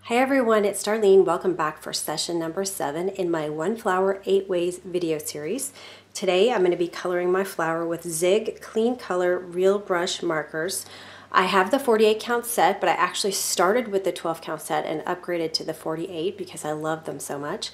Hi everyone, it's Darlene. Welcome back for session number 7 in my One Flower 8 Ways video series. Today I'm going to be coloring my flower with Zig Clean Color Real Brush markers. I have the 48 count set, but I actually started with the 12 count set and upgraded to the 48 because I love them so much.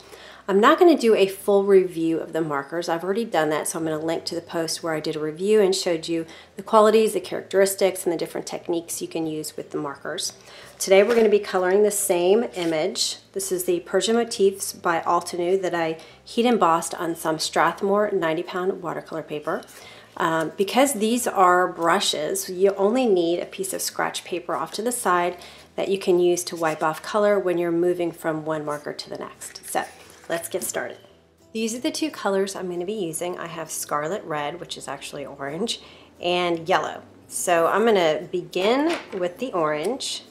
I'm not going to do a full review of the markers. I've already done that, so I'm going to link to the post where I did a review and showed you the qualities, the characteristics, and the different techniques you can use with the markers. Today we're going to be coloring the same image. This is the Persian Motifs by Altenew that I heat embossed on some Strathmore 90-pound watercolor paper. Because these are brushes, you only need a piece of scratch paper off to the side that you can use to wipe off color when you're moving from one marker to the next. So let's get started. These are the two colors I'm going to be using. I have Scarlet Red, which is actually orange, and yellow. So I'm going to begin with the orange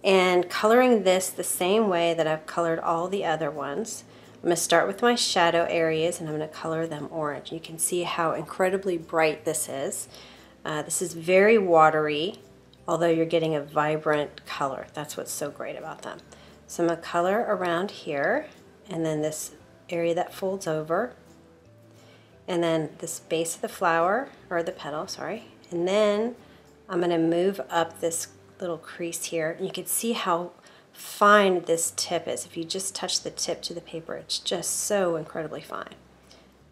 and coloring this the same way that I've colored all the other ones. I'm going to start with my shadow areas and I'm going to color them orange. You can see how incredibly bright this is. This is very watery, although you're getting a vibrant color. That's what's so great about them. So I'm going to color around here, and then this area that folds over, and then this base of the flower, or the petal, sorry. And then I'm going to move up this little crease here. And you can see how fine this tip is. If you just touch the tip to the paper, it's just so incredibly fine.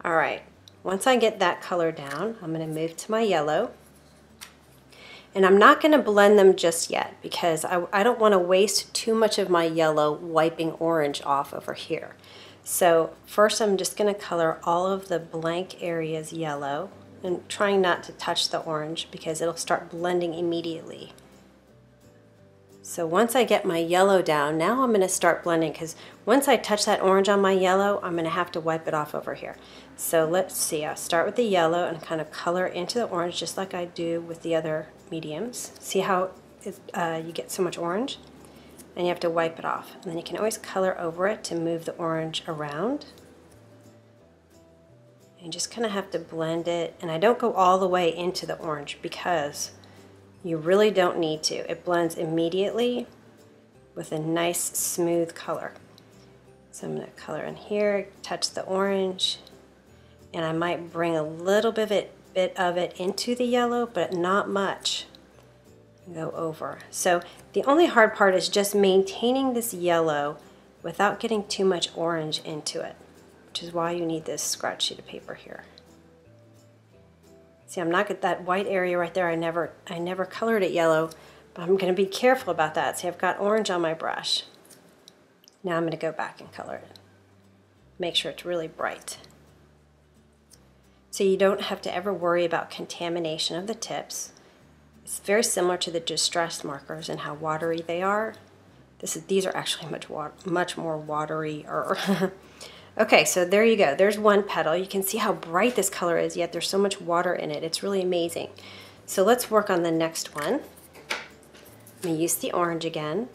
All right, once I get that color down, I'm going to move to my yellow. And I'm not going to blend them just yet because I don't want to waste too much of my yellow wiping orange off over here. So first I'm just going to color all of the blank areas yellow and trying not to touch the orange because it'll start blending immediately. So once I get my yellow down, now I'm going to start blending because once I touch that orange on my yellow, I'm going to have to wipe it off over here. So let's see, I'll start with the yellow and kind of color into the orange just like I do with the other mediums. See how you get so much orange? And you have to wipe it off. And then you can always color over it to move the orange around. And you just kind of have to blend it. And I don't go all the way into the orange because you really don't need to. It blends immediately with a nice smooth color. So I'm going to color in here, touch the orange, and I might bring a little bit of it into the yellow, but not much. Go over. So the only hard part is just maintaining this yellow without getting too much orange into it, which is why you need this scratch sheet of paper here. See, I'm not at that white area right there. I never colored it yellow, but I'm going to be careful about that. See, I've got orange on my brush. Now I'm going to go back and color it. Make sure it's really bright. So you don't have to ever worry about contamination of the tips. It's very similar to the distress markers and how watery they are. These are actually much more watery. Okay, so there you go. There's one petal. You can see how bright this color is, yet there's so much water in it. It's really amazing. So let's work on the next one. I'm going to use the orange again.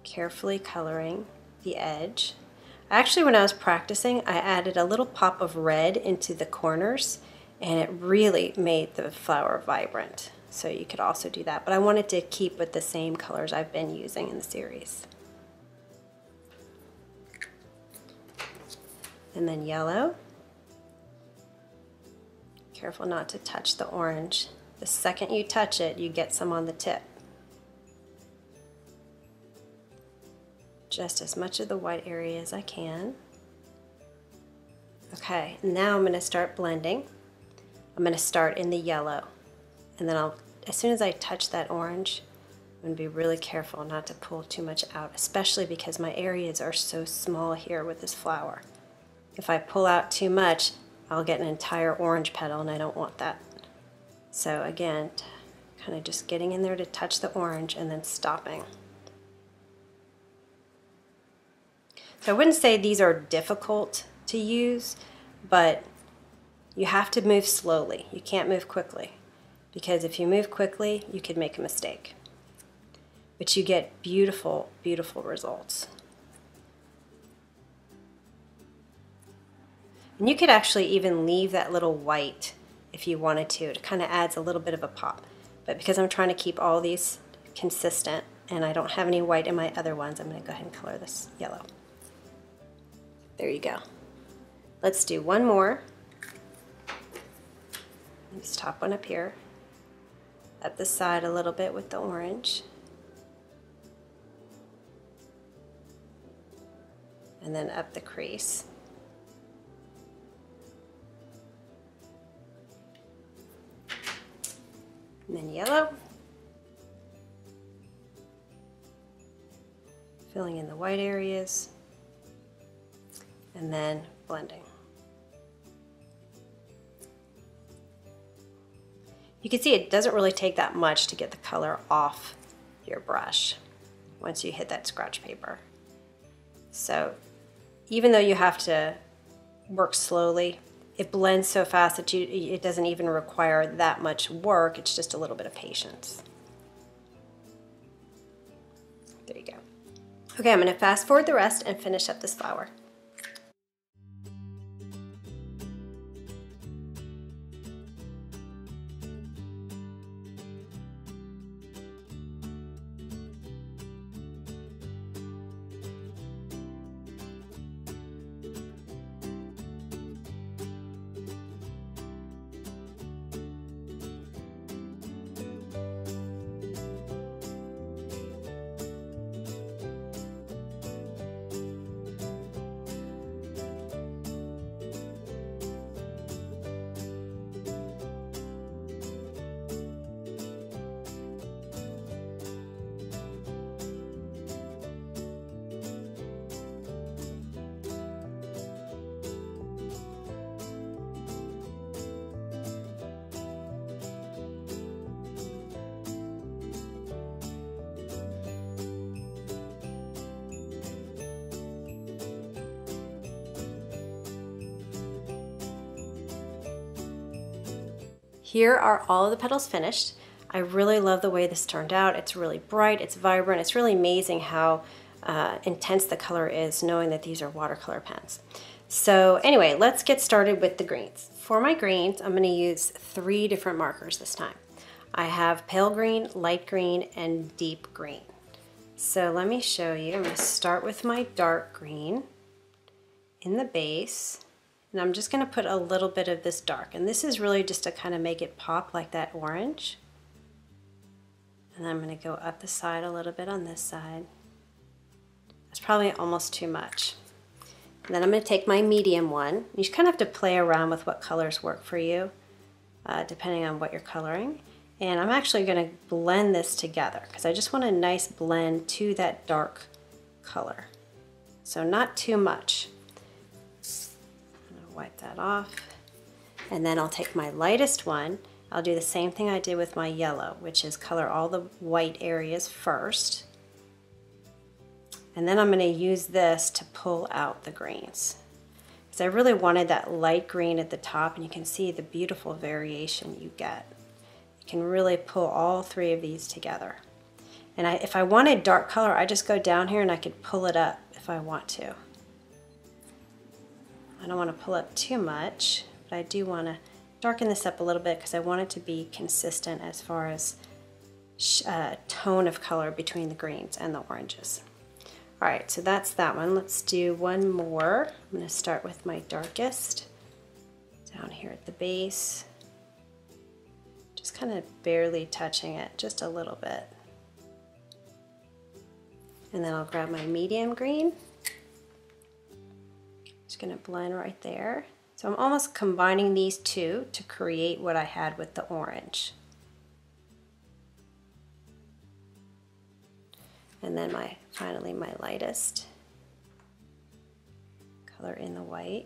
Carefully coloring the edge. Actually, when I was practicing, I added a little pop of red into the corners, and it really made the flower vibrant. So you could also do that, but I wanted to keep with the same colors I've been using in the series. And then yellow. Careful not to touch the orange. The second you touch it, you get some on the tip. Just as much of the white area as I can. Okay, now I'm going to start blending. I'm going to start in the yellow. And then as soon as I touch that orange, I'm going to be really careful not to pull too much out, especially because my areas are so small here with this flower. If I pull out too much, I'll get an entire orange petal, and I don't want that. So again, kind of just getting in there to touch the orange and then stopping. So I wouldn't say these are difficult to use, but you have to move slowly. You can't move quickly, because if you move quickly, you could make a mistake. But you get beautiful, beautiful results. And you could actually even leave that little white if you wanted to. It kind of adds a little bit of a pop. But because I'm trying to keep all these consistent, and I don't have any white in my other ones, I'm going to go ahead and color this yellow. There you go. Let's do one more. This top one up here. Up the side a little bit with the orange. And then up the crease. And then yellow. Filling in the white areas. And then blending. You can see it doesn't really take that much to get the color off your brush once you hit that scratch paper. So even though you have to work slowly, it blends so fast that it doesn't even require that much work. It's just a little bit of patience. There you go. Okay, I'm going to fast forward the rest and finish up this flower. Here are all of the petals finished. I really love the way this turned out. It's really bright, it's vibrant, it's really amazing how intense the color is knowing that these are watercolor pens. So anyway, let's get started with the greens. For my greens, I'm going to use 3 different markers this time. I have pale green, light green, and deep green. So let me show you. I'm going to start with my dark green in the base. And I'm just going to put a little bit of this dark. And this is really just to kind of make it pop like that orange. And I'm going to go up the side a little bit on this side. That's probably almost too much. And then I'm going to take my medium one. You kind of have to play around with what colors work for you, depending on what you're coloring. And I'm actually going to blend this together because I just want a nice blend to that dark color. So not too much. Wipe that off, and then I'll take my lightest one. I'll do the same thing I did with my yellow, which is color all the white areas first, and then I'm going to use this to pull out the greens because I really wanted that light green at the top, and you can see the beautiful variation you get. You can really pull all 3 of these together, and if I wanted dark color, I just go down here and I could pull it up if I want to. I don't want to pull up too much, but I do want to darken this up a little bit because I want it to be consistent as far as tone of color between the greens and the oranges. All right, so that's that one. Let's do one more. I'm going to start with my darkest down here at the base. Just kind of barely touching it, just a little bit. And then I'll grab my medium green. Just going to blend right there. So I'm almost combining these 2 to create what I had with the orange. And then finally my lightest color in the white.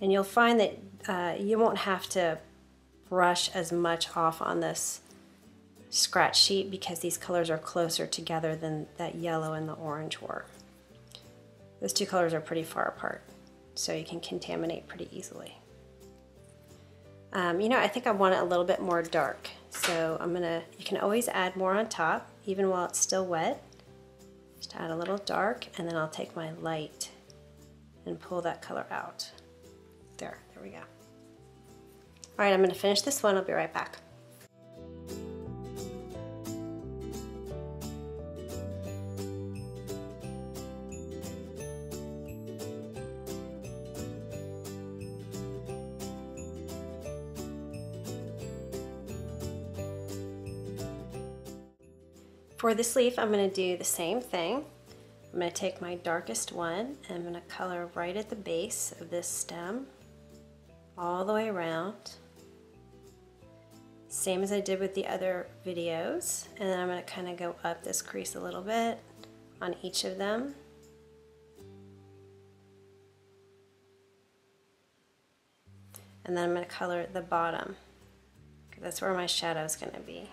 And you'll find that you won't have to brush as much off on this scratch sheet because these colors are closer together than that yellow and the orange were. Those 2 colors are pretty far apart, so you can contaminate pretty easily. You know, I think I want it a little bit more dark, so you can always add more on top, even while it's still wet. Just add a little dark, and then I'll take my light and pull that color out. There we go. All right, I'm going to finish this one. I'll be right back. For this leaf, I'm going to do the same thing. I'm going to take my darkest one and I'm going to color right at the base of this stem, all the way around. Same as I did with the other videos. And then I'm going to kind of go up this crease a little bit on each of them. And then I'm going to color the bottom. That's where my shadow is going to be.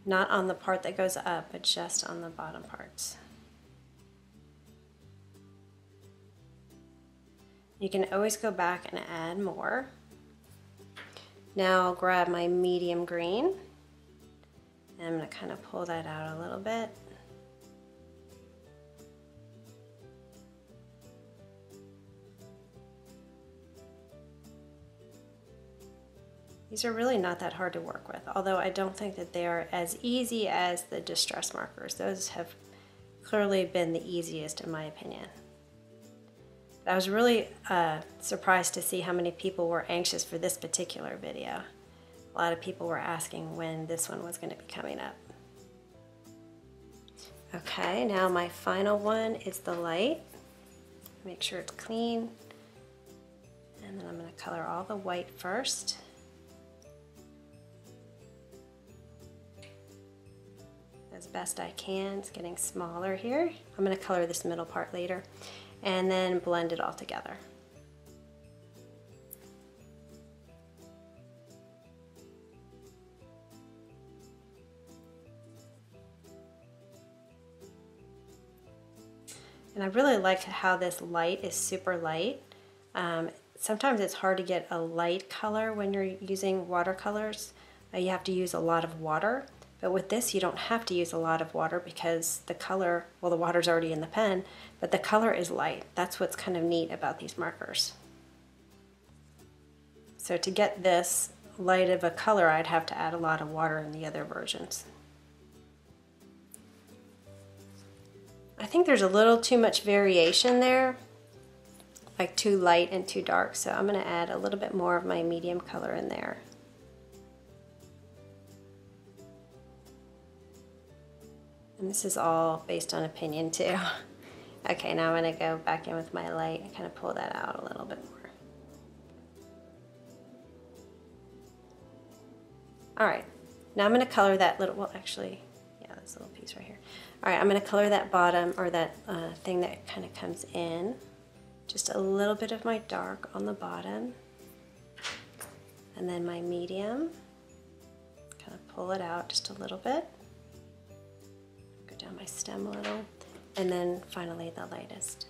Not on the part that goes up, but just on the bottom parts. You can always go back and add more. Now I'll grab my medium green and I'm going to kind of pull that out a little bit. These are really not that hard to work with, although I don't think that they are as easy as the distress markers. Those have clearly been the easiest in my opinion. But I was really surprised to see how many people were anxious for this particular video. A lot of people were asking when this one was going to be coming up. Okay, now my final one is the light. Make sure it's clean. And then I'm going to color all the white first. As best I can. It's getting smaller here. I'm going to color this middle part later and then blend it all together. And I really like how this light is super light. Sometimes it's hard to get a light color when you're using watercolors. You have to use a lot of water. But with this, you don't have to use a lot of water because the color, well, the water's already in the pen, but the color is light. That's what's kind of neat about these markers. So to get this light of a color, I'd have to add a lot of water in the other versions. I think there's a little too much variation there, like too light and too dark, so I'm going to add a little bit more of my medium color in there. And this is all based on opinion too. Okay, now I'm going to go back in with my light and kind of pull that out a little bit more. Alright, now I'm going to color that little, well actually, yeah, this little piece right here. Alright, I'm going to color that bottom, or that thing that kind of comes in. Just a little bit of my dark on the bottom. And then my medium. Kind of pull it out just a little bit. Down my stem a little, and then finally the lightest.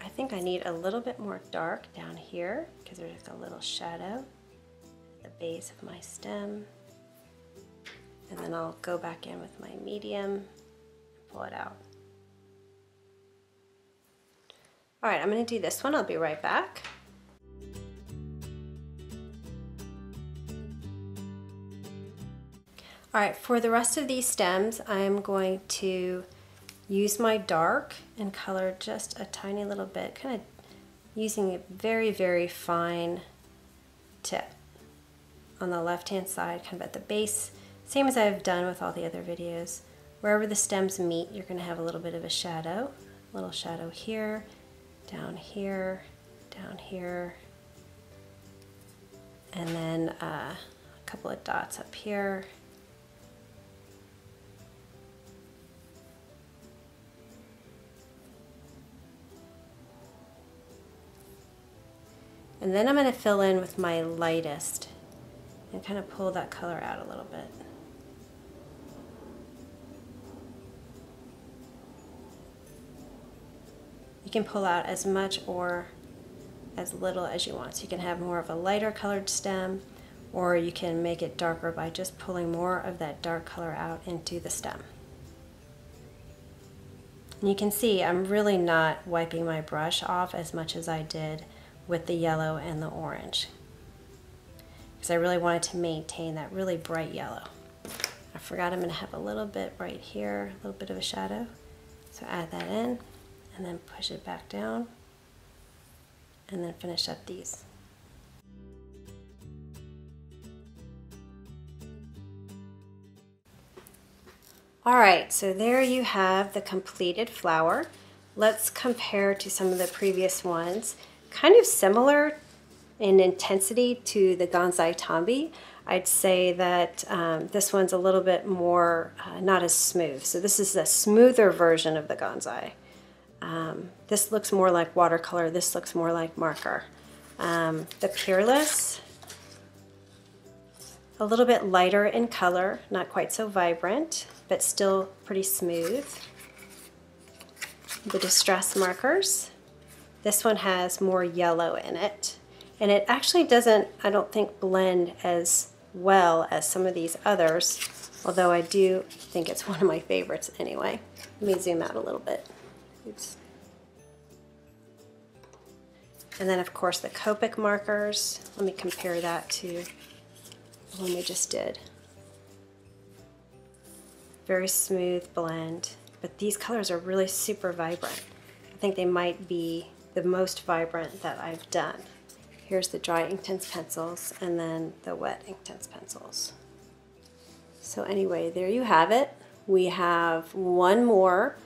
I think I need a little bit more dark down here because there's like a little shadow at the base of my stem, and then I'll go back in with my medium and pull it out. Alright, I'm going to do this one. I'll be right back. Alright, for the rest of these stems, I'm going to use my dark and color just a tiny little bit, kind of using a very, very fine tip on the left-hand side, kind of at the base, same as I've done with all the other videos. Wherever the stems meet, you're going to have a little bit of a shadow. A little shadow here, down here, down here, and then a couple of dots up here. And then I'm going to fill in with my lightest and kind of pull that color out a little bit. You can pull out as much or as little as you want. So you can have more of a lighter colored stem, or you can make it darker by just pulling more of that dark color out into the stem. And you can see I'm really not wiping my brush off as much as I did with the yellow and the orange, because I really wanted to maintain that really bright yellow. I forgot I'm going to have a little bit right here, a little bit of a shadow, so add that in and then push it back down and then finish up these. All right, so there you have the completed flower. Let's compare to some of the previous ones. Kind of similar in intensity to the Gansai Tambi. I'd say that this one's a little bit more not as smooth. So this is a smoother version of the Gansai. This looks more like watercolor. This looks more like marker. The Peerless, a little bit lighter in color, not quite so vibrant, but still pretty smooth. The Distress markers, this one has more yellow in it. And it actually doesn't, I don't think, blend as well as some of these others, although I do think it's one of my favorites anyway. Let me zoom out a little bit. Oops. And then of course the Copic markers. Let me compare that to the one we just did. Very smooth blend, but these colors are really super vibrant. I think they might be the most vibrant that I've done. Here's the dry Inktense pencils and then the wet Inktense pencils. So anyway, there you have it. We have one more.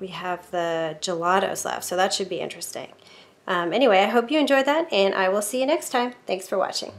We have the gelatos left, so that should be interesting. Anyway, I hope you enjoyed that, and I will see you next time. Thanks for watching.